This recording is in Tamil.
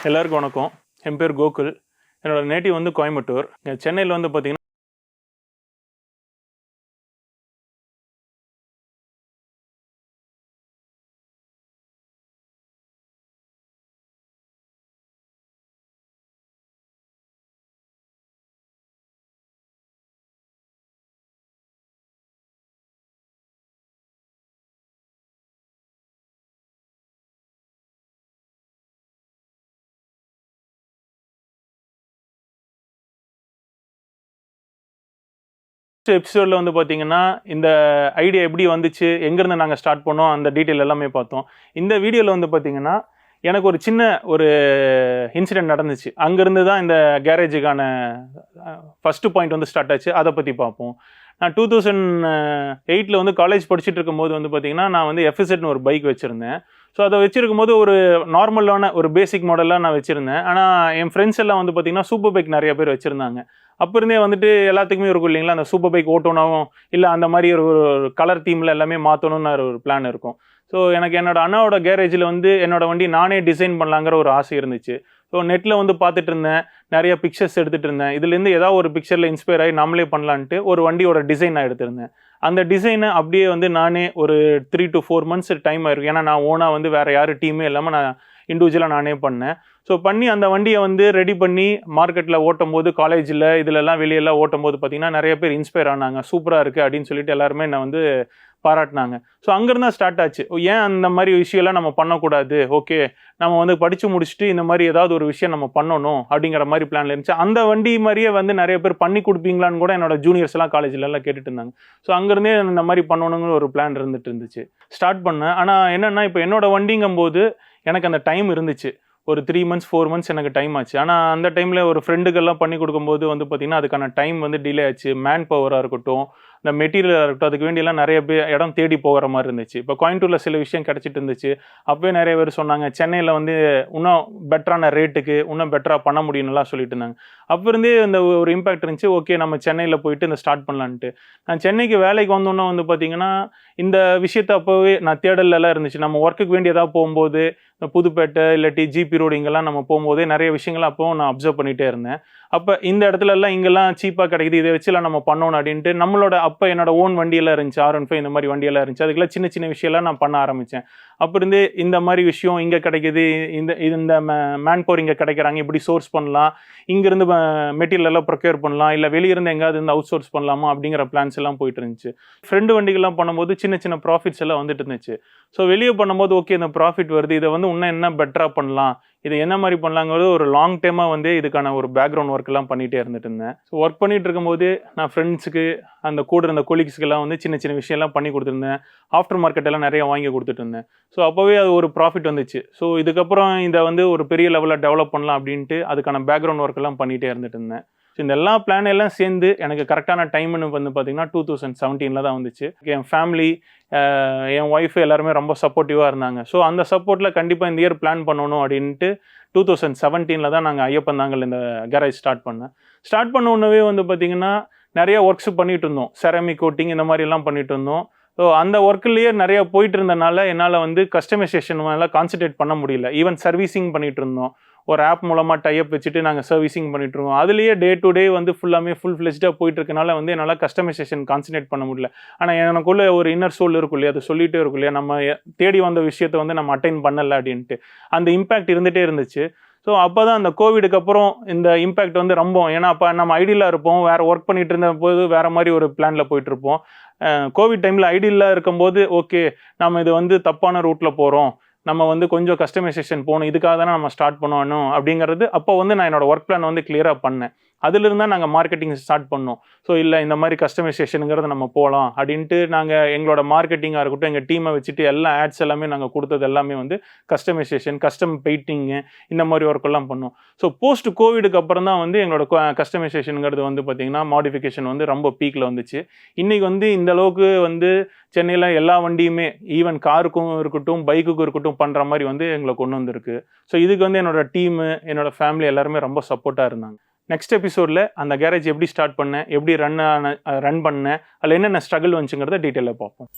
எல்லாருக்கும் வணக்கம். என் பேர் கோகுல். என்னோட நேட்டிவ் வந்து கோயம்புத்தூர். சென்னையில் வந்து பார்த்தீங்கன்னா எபிசோடில் வந்து பார்த்தீங்கன்னா இந்த ஐடியா எப்படி வந்துச்சு, எங்கேருந்து நாங்கள் ஸ்டார்ட் பண்ணோம், அந்த டீட்டெயில் எல்லாமே பார்த்தோம். இந்த வீடியோவில் வந்து பார்த்தீங்கன்னா எனக்கு ஒரு சின்ன இன்சிடென்ட் நடந்துச்சு. அங்கேருந்து தான் இந்த கேரேஜுக்கான ஃபஸ்ட்டு பாயிண்ட் வந்து ஸ்டார்ட் ஆச்சு. அதை பற்றி பார்ப்போம். நான் 2008 வந்து காலேஜ் படிச்சுட்டு இருக்கும்போது வந்து பார்த்தீங்கன்னா நான் வந்து எஃப்இசட்னு ஒரு பைக் வச்சுருந்தேன். ஸோ அதை வச்சுருக்கும் போது ஒரு நார்மலான ஒரு பேசிக் மாடலாக நான் வச்சுருந்தேன். ஆனால் என் ஃப்ரெண்ட்ஸ் எல்லாம் வந்து பார்த்தீங்கன்னா சூப்பர் பைக் நிறைய பேர் வச்சுருந்தாங்க. அப்போ இருந்தே வந்துட்டு எல்லாத்துக்குமே இருக்கும் இல்லைங்களா, அந்த சூப்பர் பைக் ஓட்டணும், இல்லை அந்த மாதிரி ஒரு கலர் தீமில் எல்லாமே மாற்றணும்னு ஒரு பிளான் இருக்கும். ஸோ எனக்கு என்னோட அண்ணாவோட கேரேஜில் வந்து என்னோட வண்டி நானே டிசைன் பண்ணலாங்கிற ஒரு ஆசை இருந்துச்சு. ஸோ நெட்டில் வந்து பார்த்துட்டு இருந்தேன், நிறைய பிக்சர்ஸ் எடுத்துகிட்டு இருந்தேன். இதுலேருந்து ஏதாவது ஒரு பிக்சரில் இன்ஸ்பயர் ஆகி நம்மளே பண்ணலான்ட்டு ஒரு வண்டியோட டிசைன் நான் எடுத்திருந்தேன். அந்த டிசைனை அப்படியே வந்து நானே ஒரு 3 to 4 months டைம் ஆயிருக்கும். ஏன்னா நான் ஓனாக வந்து வேறு யாரும் டீமே இல்லாமல் நான் இண்டிவிஜுவலாக நானே பண்ணேன். ஸோ பண்ணி அந்த வண்டியை வந்து ரெடி பண்ணி மார்க்கெட்டில் ஓட்டும் போது, காலேஜில் இதிலெல்லாம் வெளியெல்லாம் ஓட்டும் போது பார்த்திங்கன்னா நிறைய பேர் இன்ஸ்பயர் ஆனாங்க. சூப்பராக இருக்குது அப்படின்னு சொல்லிட்டு எல்லாருமே என்னை வந்து பாராட்டினாங்க. ஸோ அங்கேருந்து ஸ்டார்ட் ஆச்சு. ஏன் அந்த மாதிரி விஷயம்லாம் நம்ம பண்ணக்கூடாது, ஓகே நம்ம வந்து படித்து முடிச்சுட்டு இந்த மாதிரி ஏதாவது ஒரு விஷயம் நம்ம பண்ணணும் அப்படிங்கிற மாதிரி பிளானில் இருந்துச்சு. அந்த வண்டி மாதிரியே வந்து நிறைய பேர் பண்ணி கொடுப்பீங்களான்னு கூட என்னோட ஜூனியர்ஸ் எல்லாம் காலேஜிலலாம் கேட்டுட்டு இருந்தாங்க. ஸோ அங்கேருந்தே இந்த மாதிரி பண்ணணுங்கிற ஒரு பிளான் இருந்துச்சு. ஸ்டார்ட் பண்ணேன். ஆனால் என்னென்னா இப்போ என்னோட வண்டிங்கும் போது எனக்கு அந்த டைம் இருந்துச்சு. ஒரு 3 months 4 months எனக்கு டைம் ஆச்சு. ஆனால் அந்த டைமில் ஒரு ஃப்ரெண்டுக்கெல்லாம் பண்ணி கொடுக்கும்போது வந்து பார்த்திங்கன்னா அதுக்கான டைம் வந்து டிலே ஆச்சு. மேன் பவராக இருக்கட்டும், இந்த மெட்டீரியலாக இருக்கட்டும், அதுக்கு வேண்டியெல்லாம் நிறைய பேர் இடம் தேடி போகிற மாதிரி இருந்துச்சு. இப்போ கோயம்புத்தூரில் சில விஷயம் கிடச்சிட்டு இருந்துச்சு. அப்போயே நிறைய பேர் சொன்னாங்க சென்னையில் வந்து இன்னும் பெட்டரான ரேட்டுக்கு இன்னும் பெட்டராக பண்ண முடியும்னுலாம் சொல்லிட்டு இருந்தாங்க. அப்போ இருந்தே இந்த ஒரு இம்பாக்ட் இருந்துச்சு. ஓகே நம்ம சென்னையில் போயிட்டு இந்த ஸ்டார்ட் பண்ணலான்ட்டு. நான் சென்னைக்கு வேலைக்கு வந்தோன்னா வந்து பார்த்திங்கன்னா இந்த விஷயத்தை அப்போவே நான் தேடலெல்லாம் இருந்துச்சு. நம்ம ஒர்க்குக்கு வேண்டி ஏதாவது போகும்போது இந்த புதுப்பேட்டை இல்லாட்டி ஜிபி ரோடு இங்கெல்லாம் நம்ம போகும்போதே நிறைய விஷயங்கள் அப்போவும் நான் அப்சர்வ் பண்ணிகிட்டே இருந்தேன். அப்போ இந்த இடத்துலலாம் இங்கெல்லாம் சீப்பாக கிடைக்குது, இதை வச்சுலாம் நம்ம பண்ணணும் அப்படின்ட்டு நம்மளோட அப்போ என்னோட ஓன் வண்டியெல்லாம் இருந்துச்சு, R15 இந்த மாதிரி வண்டியெல்லாம் இருந்துச்சு. அதுக்கெல்லாம் சின்ன சின்ன விஷயம்லாம் நான் பண்ண ஆரம்பித்தேன். அப்போ இருந்து இந்த மாதிரி விஷயம் இங்கே கிடைக்கிது, இந்த மேன் பவர் இங்கே கிடைக்கிறாங்க, இப்படி சோர்ஸ் பண்ணலாம், இங்கேருந்து மெட்டீரியல் எல்லாம் ப்ரொக்யூர் பண்ணலாம், இல்லை வெளியிருந்து எங்கேயாவது இருந்து அவுட் சோர்ஸ் பண்ணலாமா அப்படிங்கிற பிளான்ஸ் எல்லாம் போயிட்டு இருந்துச்சு. ஃப்ரெண்டு வண்டிகள்லாம் பண்ணும்போது சின்ன சின்ன ப்ராஃபிட்ஸ் எல்லாம் வந்துட்டு இருந்துச்சு. ஸோ வெளியே பண்ணும்போது ஓகே இந்த ப்ராஃபிட் வருது, இதை வந்து இன்னும் என்ன பெட்டராக பண்ணலாம், இது என்ன மாதிரி பண்ணலாங்கிறது ஒரு லாங் டைமாக வந்து இதுக்கான ஒரு பேக்ரவுண்ட் ஒர்க்கெல்லாம் பண்ணிகிட்டே இருந்துட்டு இருந்தேன். ஸோ ஒர்க் பண்ணிகிட்டு இருக்கும்போது நான் ஃப்ரெண்ட்ஸுக்கு அந்த கூட இருந்த கொலீக்ஸ்க்கெல்லாம் வந்து சின்ன சின்ன விஷயம்லாம் பண்ணி கொடுத்துருந்தேன். ஆஃப்டர் மார்க்கெட் எல்லாம் நிறைய வாங்கி கொடுத்துட்டு இருந்தேன். ஸோ அப்போவே அது ஒரு ப்ராஃபிட் வந்துச்சு. ஸோ இதுக்கப்புறம் இதை வந்து ஒரு பெரிய லெவலில் டெவலப் பண்ணலாம் அப்படின்ட்டு அதுக்கான பேக்ரவுண்ட் ஒர்க்கெல்லாம் பண்ணிகிட்டே இருந்துட்டு இருந்தேன். ஸோ இந்த எல்லா பிளான் எல்லாம் சேர்ந்து எனக்கு கரெக்டான டைம்னு வந்து பார்த்திங்கன்னா 2017 தான் வந்துச்சு. என் ஃபேமிலி, என் ஒய்ஃபு எல்லாருமே ரொம்ப சப்போர்ட்டிவாக இருந்தாங்க. ஸோ அந்த சப்போர்ட்டில் கண்டிப்பாக இந்த இயர் பிளான் பண்ணணும் அப்படின்ட்டு 2017 தான் நாங்கள் ஐயப்பந்தாங்கல் இந்த கேரேஜ் ஸ்டார்ட் பண்ண உடனே வந்து பார்த்திங்கன்னா நிறைய ஒர்க்ஸ் பண்ணிகிட்டு இருந்தோம். செராமிக் கோட்டிங் இந்த மாதிரிலாம் பண்ணிகிட்டு இருந்தோம். ஸோ அந்த ஒர்க்லேயே நிறைய போயிட்டு இருந்தனால என்னால் வந்து கஸ்டமைசேஷன் மேலே கான்சன்ட்ரேட் பண்ண முடியல. ஈவன் சர்வீசிங் பண்ணிகிட்டு இருந்தோம். ஒரு ஆப் மூலமாக டைப் வச்சுட்டு நாங்கள் சர்வீசிங் பண்ணிட்டு இருக்கோம். அதுலேயே டே டு டே வந்து ஃபுல்லாமே ஃபுல் ஃப்ளெஜ்டாக போயிட்டு இருக்கனால வந்து என்னால் கஸ்டமைசேஷன் கான்சன்ட்ரேட் பண்ண முடியல. ஆனால் எனக்குள்ளே ஒரு இன்னர் சோல் இருக்கும் இல்லையா, அது சொல்லிகிட்டே இருக்கும் இல்லையா, நம்ம தேடி வந்த விஷயத்தை வந்து நம்ம அட்டைன் பண்ணலை அப்படின்ட்டு அந்த இம்பேக்ட் இருந்துகிட்டே இருந்துச்சு. ஸோ அப்போ தான் அந்த கோவிடுக்கு அப்புறம் இந்த இம்பேக்ட் வந்து ரொம்ப, ஏன்னா அப்போ நம்ம ஐடியலாக இருப்போம், வேறு ஒர்க் பண்ணிகிட்டு இருந்த போது வேறு மாதிரி ஒரு பிளானில் போயிட்டுருப்போம். கோவிட் டைமில் ஐடியலாக இருக்கும்போது ஓகே நம்ம இது வந்து தப்பான ரூட்டில் போகிறோம், நம்ம வந்து கொஞ்சம் கஸ்டமைசேஷன் போகணும், இதுக்காக தானே நம்ம ஸ்டார்ட் பண்ணணும் அப்படிங்கிறது அப்போ வந்து நான் என்னோடய ஒர்க் பிளான் வந்து கிளியராக பண்ணேன். அதிலிருந்து தான் நாங்கள் மார்க்கெட்டிங் ஸ்டார்ட் பண்ணோம். ஸோ இல்லை இந்த மாதிரி கஸ்டமைசேஷனுங்கிறது நம்ம போகலாம் அப்படின்ட்டு நாங்கள் எங்களோட மார்க்கெட்டிங்காக இருக்கட்டும், எங்கள் டீமை வச்சுட்டு எல்லா ஆட்ஸ் எல்லாமே நாங்கள் கொடுத்தது எல்லாமே வந்து கஸ்டமைசேஷன், கஸ்டம் பெயிண்டிங்கு இந்த மாதிரி ஒர்க்கெல்லாம் பண்ணோம். ஸோ போஸ்ட் கோவிடுக்கு அப்புறம் தான் வந்து எங்களோட கஸ்டமைசேஷனுங்கிறது வந்து பார்த்திங்கன்னா மாடிஃபிகேஷன் வந்து ரொம்ப பீக்கில் வந்துச்சு. இன்றைக்கி வந்து இந்த அளவுக்கு வந்து சென்னையில் எல்லா வண்டியுமே ஈவன் காருக்கும் இருக்கட்டும் பைக்குக்கும் இருக்கட்டும் பண்ணுற மாதிரி வந்து எங்களை கொண்டு வந்திருக்கு. ஸோ இதுக்கு வந்து என்னோடய டீமு, என்னோடய ஃபேமிலி எல்லாருமே ரொம்ப சப்போர்ட்டாக இருந்தாங்க. நெக்ஸ்ட் எபிசோடில் அந்த கேரேஜ் எப்படி ஸ்டார்ட் பண்ணேன், எப்படி ரன் பண்ணேன், அதில் என்னென்ன ஸ்ட்ரகிள் வந்துச்சுங்கிறத டீட்டெயிலாக பார்ப்போம்.